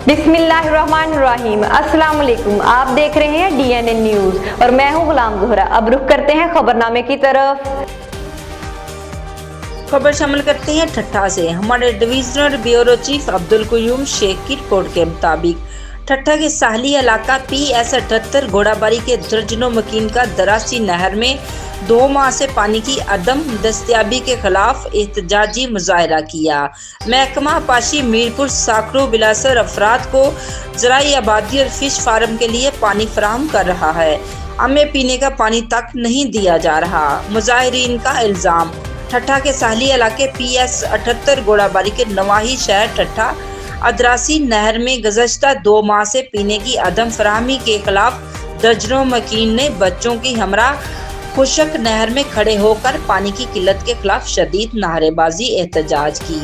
बिस्मिल्लाहिर्रहमानिर्रहीम। अस्सलाम वालेकुम। आप देख रहे हैं DNN न्यूज़ और मैं हूं गुलाम ज़ोहरा। अब रुख करते हैं खबरनामे की तरफ। खबर शामिल करते हैं ठट्ठा से। हमारे divisional bureau chief Abdul Qayyum Shaikh की रिपोर्ट के मुताबिक ठट्ठा के साहली इलाका PS78 घोड़ाबारी के दर्जनों मकीन का दरासी नहर में 2 माह से पानी की अदम दस्तयाबी के खिलाफ एहतजाजी मुजाहरा किया। महकमा पाशी मीरपुर साकरों बिलासर अफराद को ज़राई आबादी और फिश फार्म के लिए पानी फराहम कर रहा है। हमें पीने का पानी तक नहीं दिया जा रहा। मुजाहिरीन का इल्ज़ाम। ठट्ठा के साहली इलाके PS78 घोड़ाबारी के नवाही शहर ठट्ठा अदरासी नहर में गुज़श्ता 2 माह से पीने की अदम फराहमी के खिलाफ दर्जनों मकीन ने बच्चों की हमरा खुशक नहर में खड़े होकर पानी की किल्लत के खिलाफ शदीद नारेबाजी एहतजाज की।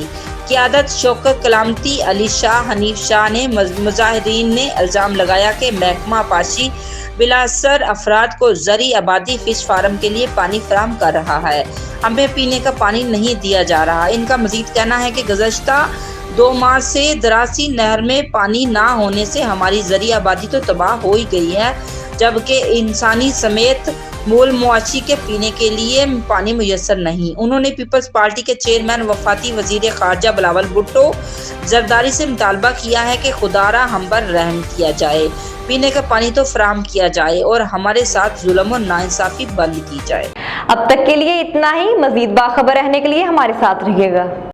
क़यादत शौकत कलामती, अली शाह, हनीफ शाह ने मुजाहिरीन ने इल्ज़ाम लगाया कि महकमा पाशी बिलासर अफराद को ज़री आबादी फिश फार्म के लिए पानी फराहम कर रहा है। हमें पीने का पानी नहीं दिया जा रहा। इनका मजीद कहना है कि गुज़श्ता 2 माह से दरासी नहर में पानी ना होने से हमारी ज़री आबादी तो तबाह हो ही गई है, जबकि इंसानी समेत मूल मुआशी के पीने के लिए पानी मुयस्सर नहीं। उन्होंने पीपल्स पार्टी के चेयरमैन वफाती वजीर खारजा बिलावल भुट्टो जरदारी से मुतालबा किया है कि खुदारा हम पर रहम किया जाए, पीने का पानी तो फराहम किया जाए और हमारे साथ जुल्म और नाइंसाफी बंद की जाए। अब तक के लिए इतना ही। मजीद बाखबर रहने के लिए हमारे साथ रहिएगा।